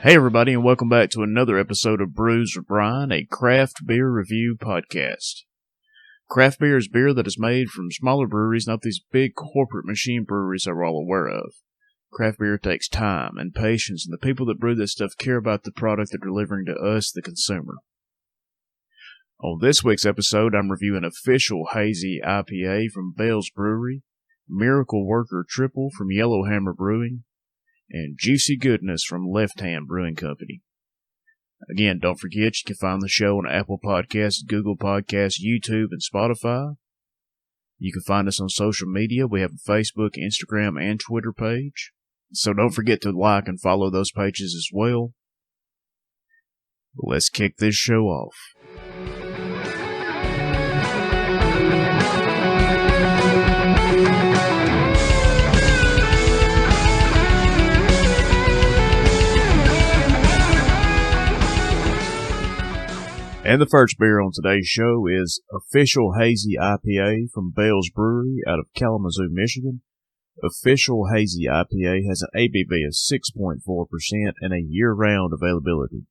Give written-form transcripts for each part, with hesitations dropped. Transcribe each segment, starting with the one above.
Hey everybody, and welcome back to another episode of Brews with Brian, a craft beer review podcast. Craft beer is beer that is made from smaller breweries, not these big corporate machine breweries that we're all aware of. Craft beer takes time and patience, and the people that brew this stuff care about the product they're delivering to us, the consumer. On this week's episode, I'm reviewing official Hazy IPA from Bell's Brewery, Miracle Worker Tripel from Yellowhammer Brewing, and Juicy Goodness from Left Hand Brewing Company. Again, don't forget you can find the show on Apple Podcasts, Google Podcasts, YouTube, and Spotify. You can find us on social media. We have a Facebook, Instagram, and Twitter page. So don't forget to like and follow those pages as well. Let's kick this show off. And the first beer on today's show is Official Hazy IPA from Bell's Brewery out of Kalamazoo, Michigan. Official Hazy IPA has an ABV of 6.4% and a year-round availability.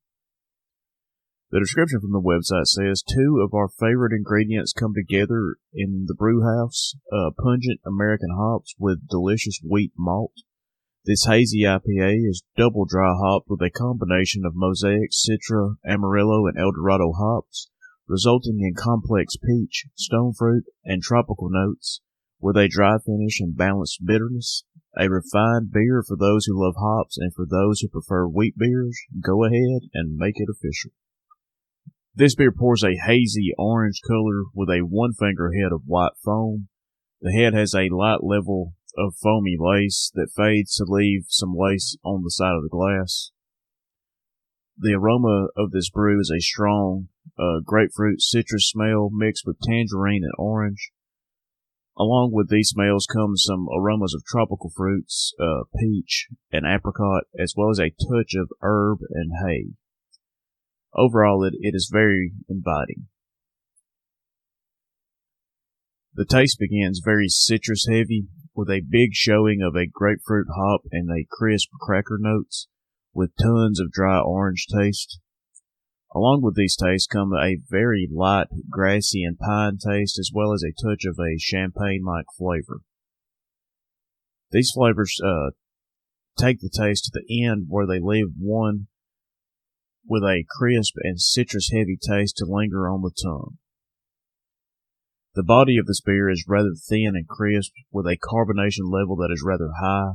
The description from the website says, two of our favorite ingredients come together in the brew house, pungent American hops with delicious wheat malt. This Hazy IPA is double dry hopped with a combination of Mosaic, Citra, Amarillo, and Eldorado hops, resulting in complex peach, stone fruit, and tropical notes, with a dry finish and balanced bitterness. A refined beer for those who love hops, and for those who prefer wheat beers, go ahead and make it official. This beer pours a hazy orange color with a one-finger head of white foam. The head has a light level of foamy lace that fades to leave some lace on the side of the glass. The aroma of this brew is a strong grapefruit citrus smell mixed with tangerine and orange. Along with these smells come some aromas of tropical fruits, peach and apricot, as well as a touch of herb and hay. Overall, it is very inviting. The taste begins very citrus heavy, with a big showing of a grapefruit hop and a crisp cracker notes, with tons of dry orange taste. Along with these tastes come a very light, grassy and pine taste, as well as a touch of a champagne-like flavor. These flavors take the taste to the end, where they leave one with a crisp and citrus-heavy taste to linger on the tongue. The body of this beer is rather thin and crisp, with a carbonation level that is rather high.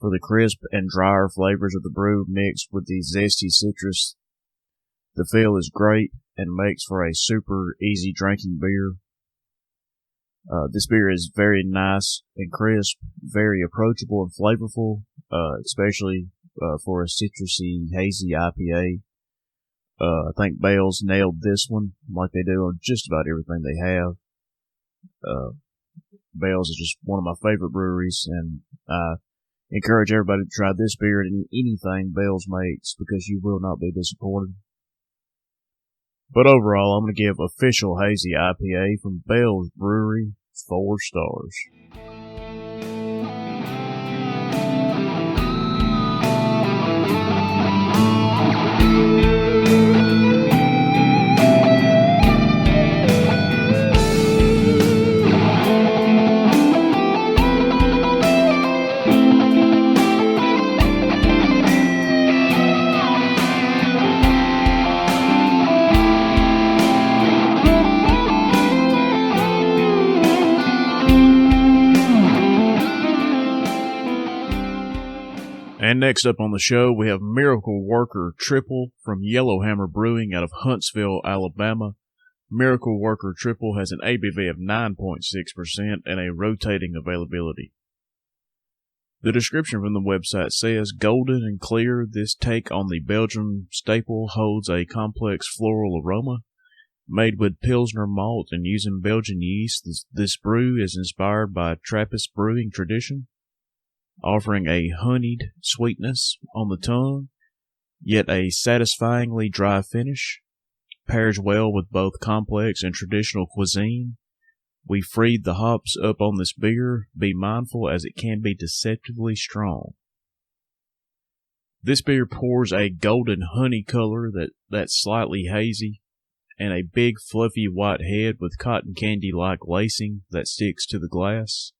For the crisp and drier flavors of the brew mixed with the zesty citrus, the feel is great and makes for a super easy drinking beer. This beer is very nice and crisp, very approachable and flavorful, especially for a citrusy, hazy IPA. I think Bell's nailed this one like they do on just about everything they have. Bell's is just one of my favorite breweries, and I encourage everybody to try this beer and anything Bell's makes, because you will not be disappointed. But overall, I'm going to give Official Hazy IPA from Bell's Brewery 4 stars. And next up on the show, we have Miracle Worker Tripel from Yellowhammer Brewing out of Huntsville, Alabama. Miracle Worker Tripel has an ABV of 9.6% and a rotating availability. The description from the website says, golden and clear, this take on the Belgian staple holds a complex floral aroma. Made with Pilsner malt and using Belgian yeast, this brew is inspired by Trappist brewing tradition, offering a honeyed sweetness on the tongue, yet a satisfyingly dry finish. Pairs well with both complex and traditional cuisine. We freed the hops up on this beer. Be mindful, as it can be deceptively strong. This beer pours a golden honey color that's slightly hazy, and a big fluffy white head with cotton candy-like lacing that sticks to the glass.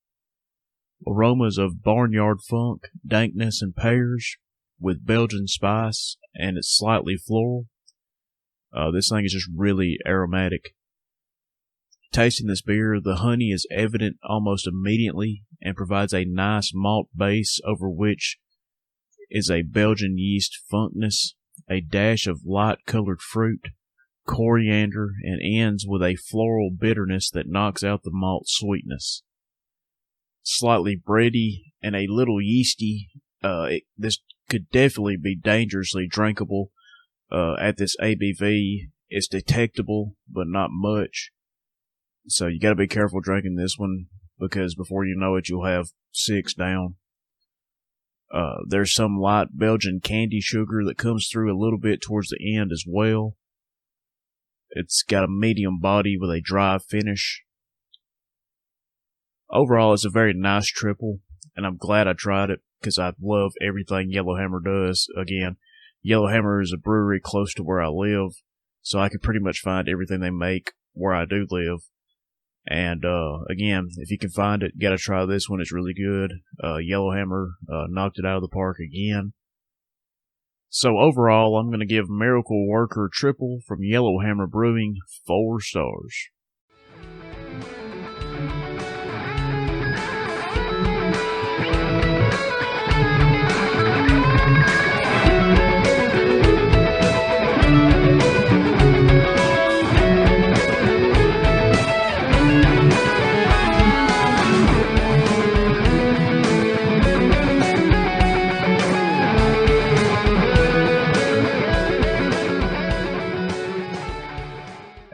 Aromas of barnyard funk, dankness, and pears with Belgian spice, and it's slightly floral. This thing is just really aromatic. Tasting this beer, the honey is evident almost immediately and provides a nice malt base over which is a Belgian yeast funkness, a dash of light-colored fruit, coriander, and ends with a floral bitterness that knocks out the malt sweetness. Slightly bready and a little yeasty. This could definitely be dangerously drinkable. At this ABV, it's detectable, but not much. So you gotta be careful drinking this one, because before you know it, you'll have 6 down. There's some light Belgian candy sugar that comes through a little bit towards the end as well. It's got a medium body with a dry finish. Overall, it's a very nice triple, and I'm glad I tried it, because I love everything Yellowhammer does. Again, Yellowhammer is a brewery close to where I live, so I can pretty much find everything they make where I do live. And again, if you can find it, you gotta try this one. It's really good. Yellowhammer knocked it out of the park again. So overall, I'm gonna give Miracle Worker Tripel from Yellowhammer Brewing 4 stars.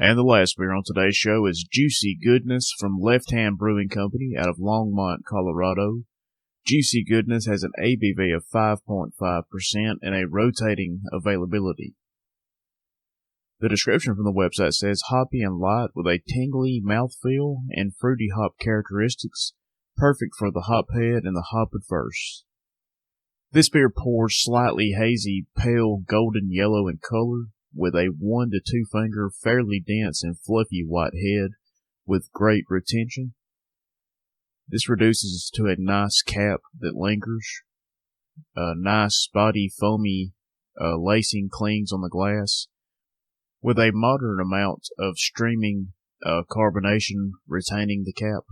And the last beer on today's show is Juicy Goodness from Left Hand Brewing Company out of Longmont, Colorado. Juicy Goodness has an ABV of 5.5% and a rotating availability. The description from the website says hoppy and light with a tingly mouthfeel and fruity hop characteristics, perfect for the hop head and the hop at first. This beer pours slightly hazy, pale golden yellow in color, with a 1 to 2 finger, fairly dense and fluffy white head with great retention. This reduces to a nice cap that lingers. A nice spotty foamy lacing clings on the glass, with a moderate amount of streaming carbonation retaining the cap.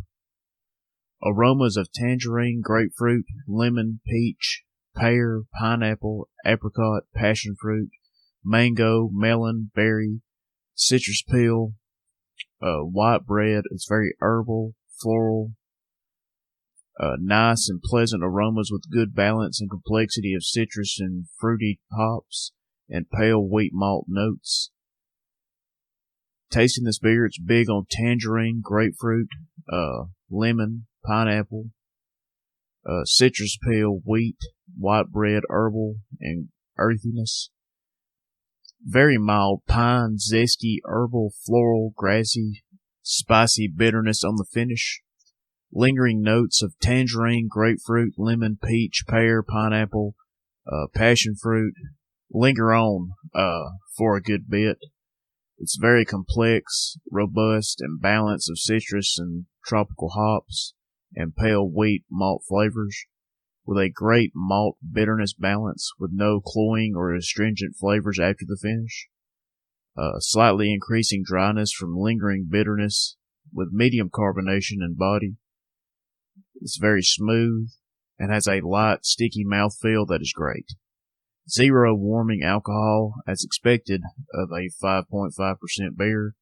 Aromas of tangerine, grapefruit, lemon, peach, pear, pineapple, apricot, passion fruit, mango, melon, berry, citrus peel, white bread. It's very herbal, floral, nice and pleasant aromas with good balance and complexity of citrus and fruity hops and pale wheat malt notes. Tasting this beer, it's big on tangerine, grapefruit, lemon, pineapple, citrus peel, wheat, white bread, herbal, and earthiness. Very mild pine, zesty, herbal, floral, grassy, spicy bitterness on the finish. Lingering notes of tangerine, grapefruit, lemon, peach, pear, pineapple, passion fruit linger on for a good bit. It's very complex, robust, and balanced of citrus and tropical hops and pale wheat malt flavors, with a great malt bitterness balance with no cloying or astringent flavors after the finish. Slightly increasing dryness from lingering bitterness with medium carbonation and body. It's very smooth and has a light, sticky mouthfeel that is great. Zero warming alcohol as expected of a 5.5% beer.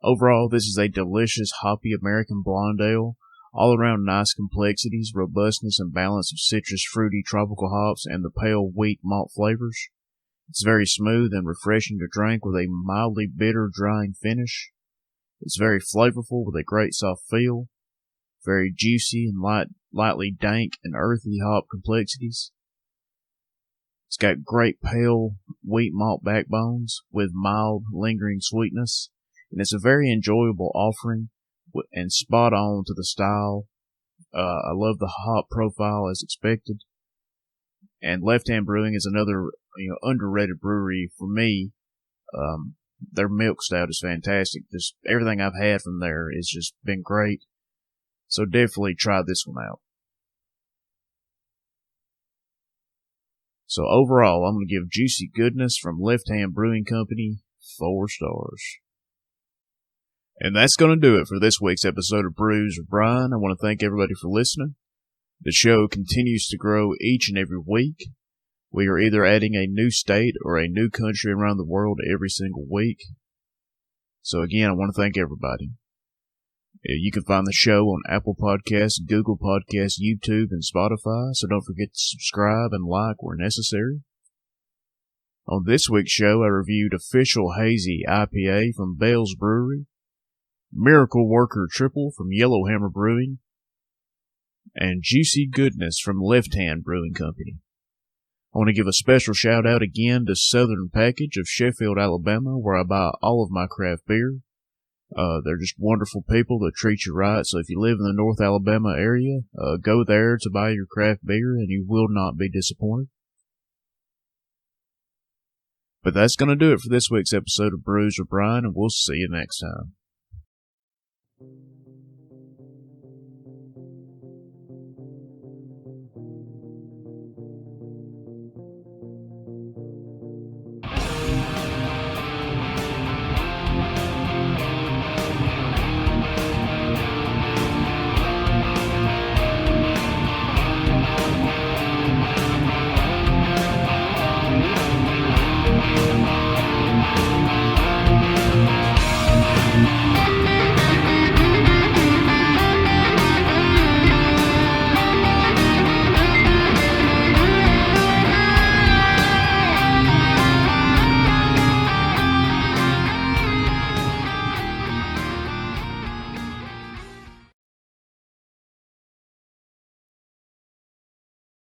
Overall, this is a delicious hoppy American blonde ale. All around nice complexities, robustness, and balance of citrus, fruity, tropical hops, and the pale wheat malt flavors. It's very smooth and refreshing to drink with a mildly bitter, drying finish. It's very flavorful with a great soft feel. Very juicy and lightly dank and earthy hop complexities. It's got great pale wheat malt backbones with mild, lingering sweetness. And it's a very enjoyable offering and spot on to the style. I love the hop profile as expected. And Left Hand Brewing is another underrated brewery for me. Their milk stout is fantastic. Just everything I've had from there has just been great. So definitely try this one out. So overall, I'm going to give Juicy Goodness from Left Hand Brewing Company 4 stars. And that's going to do it for this week's episode of Brews with Brian. I want to thank everybody for listening. The show continues to grow each and every week. We are either adding a new state or a new country around the world every single week. So again, I want to thank everybody. You can find the show on Apple Podcasts, Google Podcasts, YouTube, and Spotify, so don't forget to subscribe and like where necessary. On this week's show, I reviewed Official Hazy IPA from Bell's Brewery, Miracle Worker Tripel from Yellowhammer Brewing, and Juicy Goodness from Left Hand Brewing Company. I want to give a special shout out again to Southern Package of Sheffield, Alabama, where I buy all of my craft beer. They're just wonderful people that treat you right. So if you live in the North Alabama area, go there to buy your craft beer and you will not be disappointed. But that's going to do it for this week's episode of Brews with Brian, and we'll see you next time.